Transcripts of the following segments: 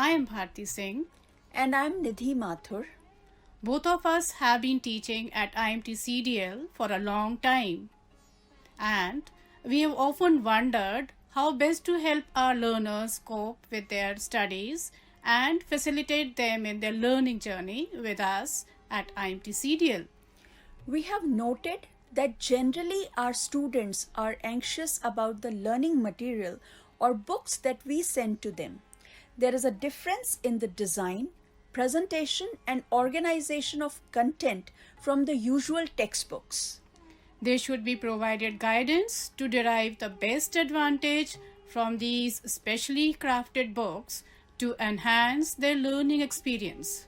I am Bharti Singh. And I'm Nidhi Mathur. Both of us have been teaching at IMT CDL for a long time, and we have often wondered how best to help our learners cope with their studies and facilitate them in their learning journey with us at IMT CDL. We have noted that generally our students are anxious about the learning material or books that we send to them. There is a difference in the design, presentation, and organization of content from the usual textbooks. They should be provided guidance to derive the best advantage from these specially crafted books to enhance their learning experience.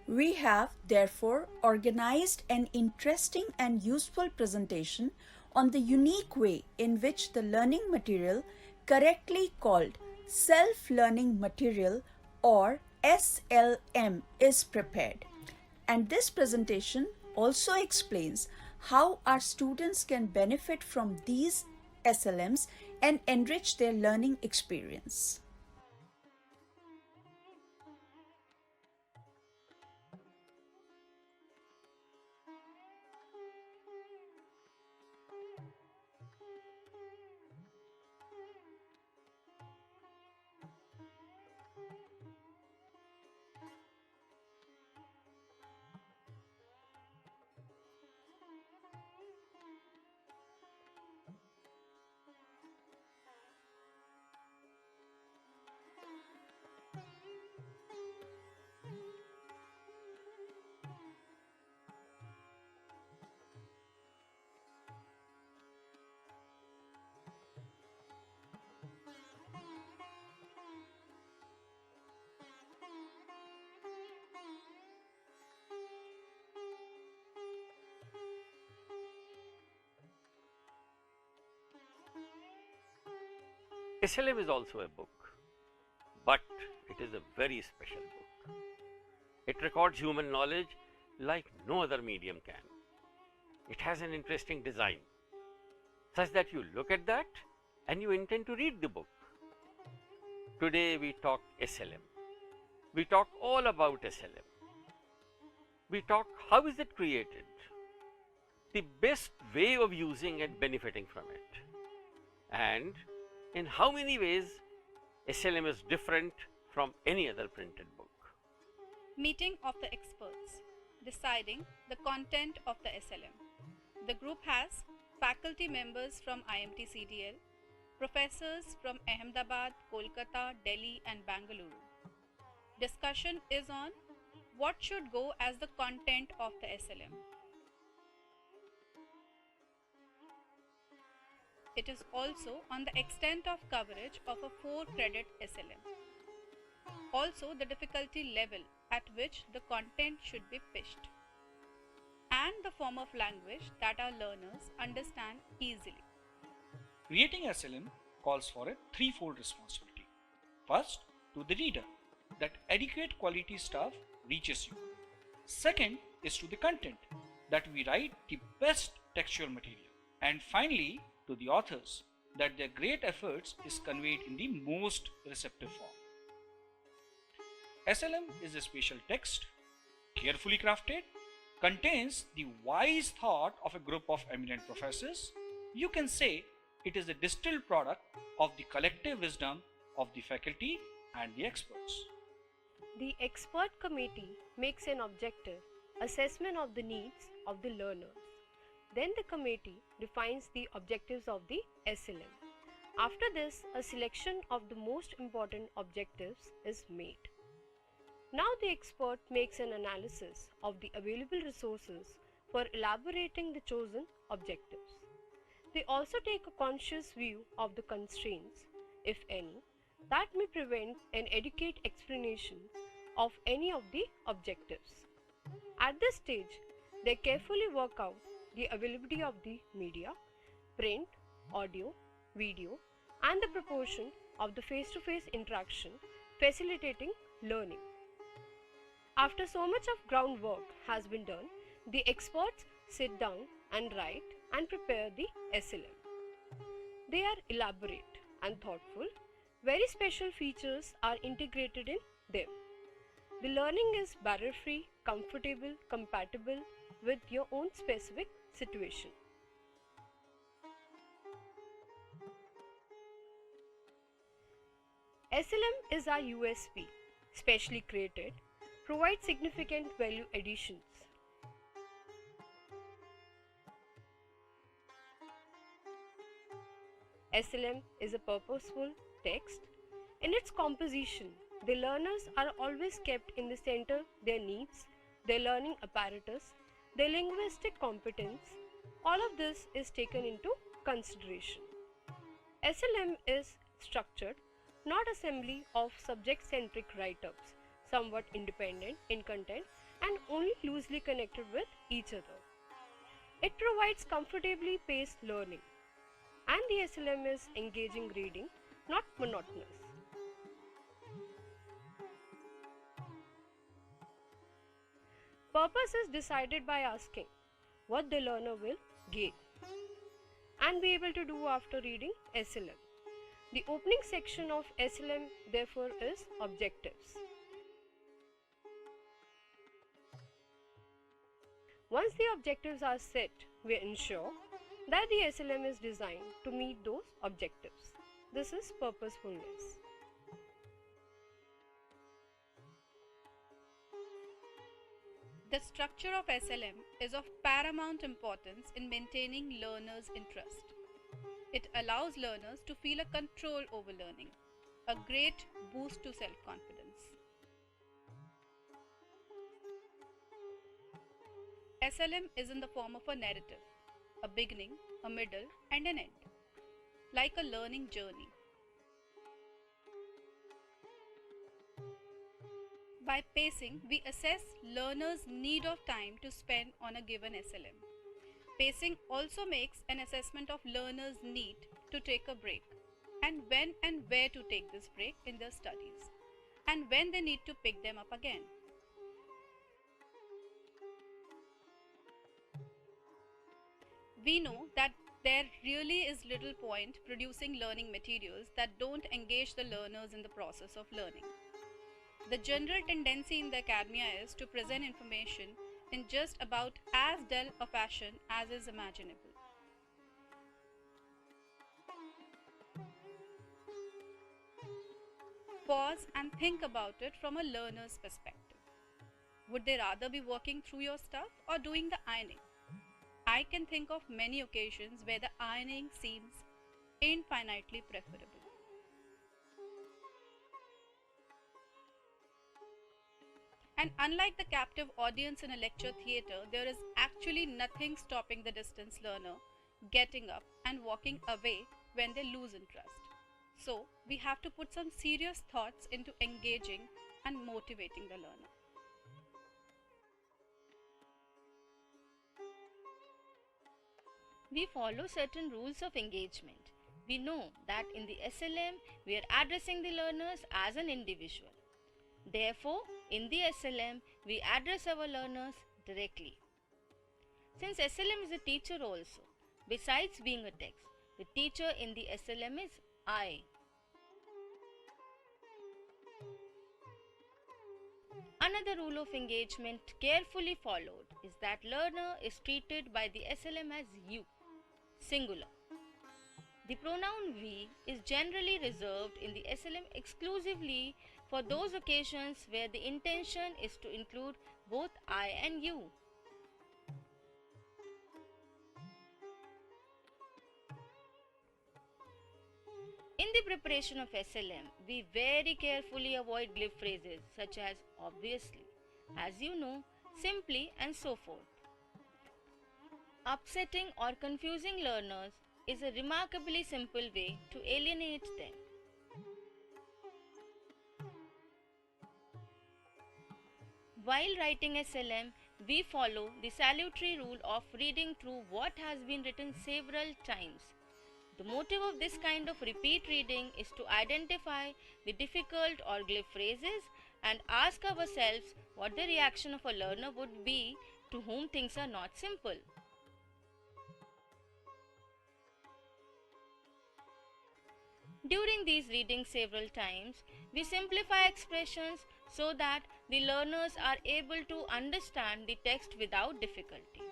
We have therefore organized an interesting and useful presentation on the unique way in which the learning material, correctly called self-learning material or SLM, is prepared. And this presentation also explains how our students can benefit from these SLMs and enrich their learning experience. SLM is also a book, but it is a very special book. It records human knowledge like no other medium can. It has an interesting design, such that you look at that and you intend to read the book. Today we talk SLM. We talk all about SLM. We talk how is it created, the best way of using and benefiting from it, and in how many ways SLM is different from any other printed book. Meeting of the experts, deciding the content of the SLM. The group has faculty members from IMT CDL, professors from Ahmedabad, Kolkata, Delhi and Bangalore. Discussion is on what should go as the content of the SLM. It is also on the extent of coverage of a 4-credit SLM. Also the difficulty level at which the content should be pitched, and the form of language that our learners understand easily. Creating SLM calls for a threefold responsibility. First, to the reader, that adequate quality stuff reaches you. Second is to the content, that we write the best textual material. And finally, to the authors, that their great efforts is conveyed in the most receptive form. SLM is a special text, carefully crafted, contains the wise thought of a group of eminent professors. You can say it is a distilled product of the collective wisdom of the faculty and the experts. The expert committee makes an objective assessment of the needs of the learners. Then the committee defines the objectives of the SLM. After this, a selection of the most important objectives is made. Now the expert makes an analysis of the available resources for elaborating the chosen objectives. They also take a conscious view of the constraints, if any, that may prevent an adequate explanation of any of the objectives. At this stage, they carefully work out the availability of the media, print, audio, video, and the proportion of the face-to-face interaction facilitating learning. After so much of groundwork has been done, the experts sit down and write and prepare the SLM. They are elaborate and thoughtful. Very special features are integrated in them. The learning is barrier-free, comfortable, compatible with your own specific situation. SLM is our USP, specially created, provides significant value additions. SLM is a purposeful text. In its composition, the learners are always kept in the center, their needs, their learning apparatus, their linguistic competence. All of this is taken into consideration. SLM is structured, not assembly of subject-centric write-ups, somewhat independent in content and only loosely connected with each other. It provides comfortably paced learning, and the SLM is engaging reading, not monotonous. Purpose is decided by asking what the learner will gain and be able to do after reading SLM. The opening section of SLM therefore is objectives. Once the objectives are set, we ensure that the SLM is designed to meet those objectives. This is purposefulness. The structure of SLM is of paramount importance in maintaining learners' interest. It allows learners to feel a control over learning, a great boost to self-confidence. SLM is in the form of a narrative, a beginning, a middle, and an end, like a learning journey. By pacing, we assess learners' need of time to spend on a given SLM. Pacing also makes an assessment of learners' need to take a break, and when and where to take this break in their studies, and when they need to pick them up again. We know that there really is little point producing learning materials that don't engage the learners in the process of learning. The general tendency in the academia is to present information in just about as dull a fashion as is imaginable. Pause and think about it from a learner's perspective. Would they rather be working through your stuff or doing the ironing? I can think of many occasions where the ironing seems infinitely preferable. And unlike the captive audience in a lecture theatre, there is actually nothing stopping the distance learner getting up and walking away when they lose interest. So, we have to put some serious thoughts into engaging and motivating the learner. We follow certain rules of engagement. We know that in the SLM, we are addressing the learners as an individual. Therefore, in the SLM, we address our learners directly. Since SLM is a teacher also, besides being a text, the teacher in the SLM is I. Another rule of engagement carefully followed is that learner is treated by the SLM as you, singular. The pronoun we is generally reserved in the SLM exclusively for those occasions where the intention is to include both I and you. In the preparation of SLM, we very carefully avoid glib phrases such as obviously, as you know, simply, and so forth. Upsetting or confusing learners is a remarkably simple way to alienate them. While writing SLM, we follow the salutary rule of reading through what has been written several times. The motive of this kind of repeat reading is to identify the difficult or glib phrases and ask ourselves what the reaction of a learner would be to whom things are not simple. During these readings several times, we simplify expressions so that the learners are able to understand the text without difficulty.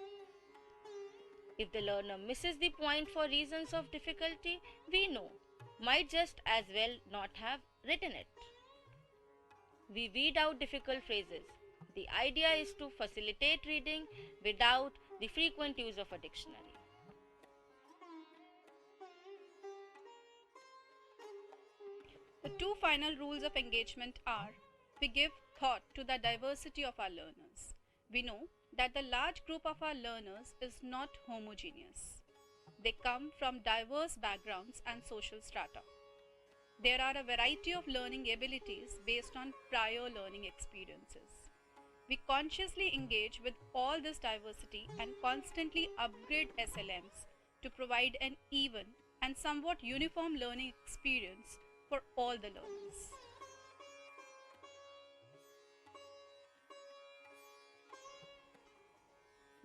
If the learner misses the point for reasons of difficulty, we know might just as well not have written it. We weed out difficult phrases. The idea is to facilitate reading without the frequent use of a dictionary. The two final rules of engagement are: we give thought to the diversity of our learners. We know that the large group of our learners is not homogeneous. They come from diverse backgrounds and social strata. There are a variety of learning abilities based on prior learning experiences. We consciously engage with all this diversity and constantly upgrade SLMs to provide an even and somewhat uniform learning experience for all the learners.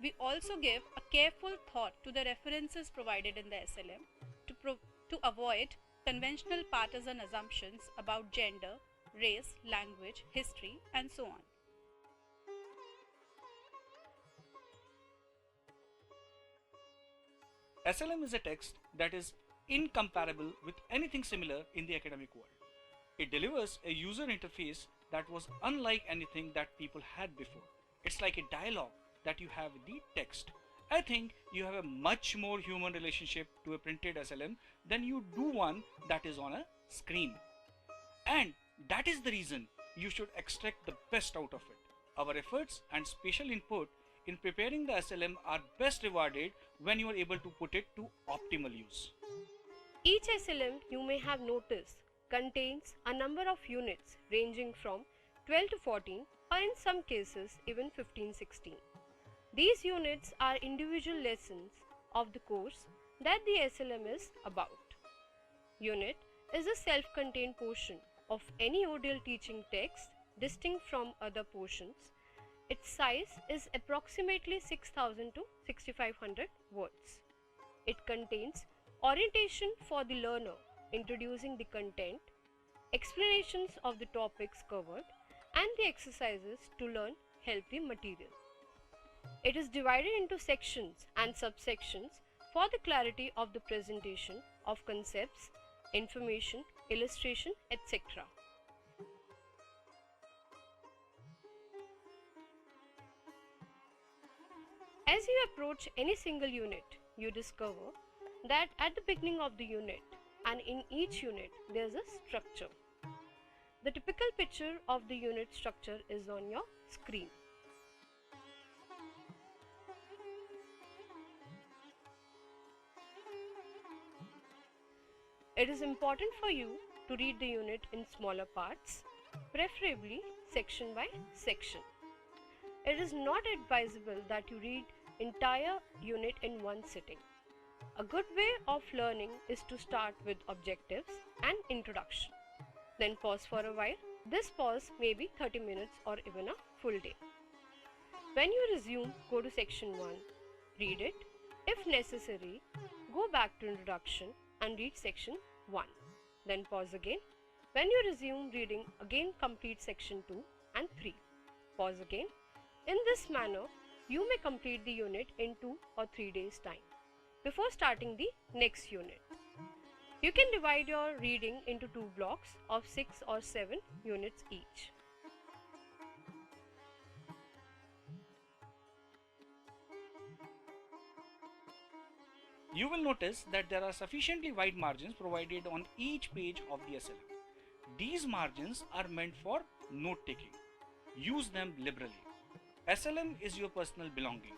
We also give a careful thought to the references provided in the SLM to avoid conventional partisan assumptions about gender, race, language, history, and so on. SLM is a text that is incomparable with anything similar in the academic world. It delivers a user interface that was unlike anything that people had before. It's like a dialogue that you have with the text. I think you have a much more human relationship to a printed SLM than you do one that is on a screen. And that is the reason you should extract the best out of it. Our efforts and special input in preparing the SLM are best rewarded when you are able to put it to optimal use. Each SLM, you may have noticed, contains a number of units ranging from 12 to 14 or in some cases even 15-16. These units are individual lessons of the course that the SLM is about. Unit is a self-contained portion of any ODL teaching text distinct from other portions. Its size is approximately 6000 to 6500 words. It contains orientation for the learner, introducing the content, explanations of the topics covered, and the exercises to learn help the material. It is divided into sections and subsections for the clarity of the presentation of concepts, information, illustration, etc. As you approach any single unit, you discover that at the beginning of the unit and in each unit there is a structure. The typical picture of the unit structure is on your screen. It is important for you to read the unit in smaller parts, preferably section by section. It is not advisable that you read entire unit in one sitting. A good way of learning is to start with objectives and introduction. Then pause for a while. This pause may be 30 minutes or even a full day. When you resume, go to section 1, read it. If necessary, go back to introduction and read section 1. Then pause again. When you resume reading, again complete section 2 and 3. Pause again. In this manner, you may complete the unit in 2 or 3 days' time before starting the next unit. You can divide your reading into 2 blocks of 6 or 7 units each. You will notice that there are sufficiently wide margins provided on each page of the SLM. These margins are meant for note taking. Use them liberally. SLM is your personal belonging.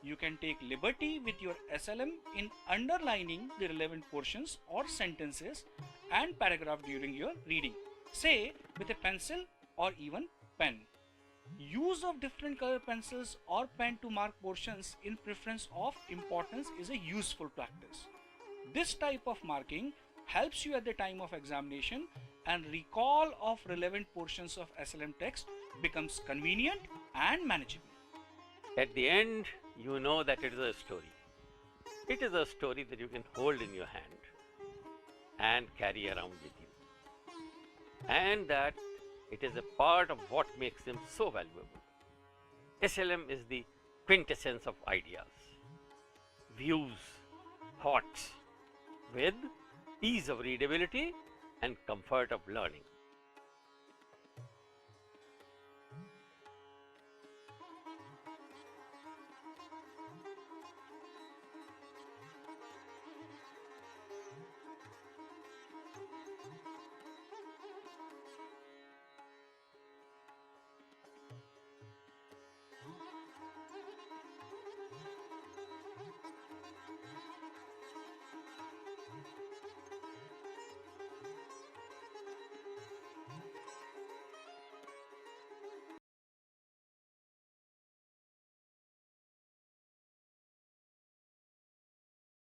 You can take liberty with your SLM in underlining the relevant portions or sentences and paragraph during your reading, say with a pencil or even pen. Use of different color pencils or pen to mark portions in preference of importance is a useful practice. This type of marking helps you at the time of examination, and recall of relevant portions of SLM text becomes convenient and manageable. At the end, you know that it is a story. It is a story that you can hold in your hand and carry around with you. And that It is a part of what makes them so valuable. SLM is the quintessence of ideas, views, thoughts, with ease of readability and comfort of learning.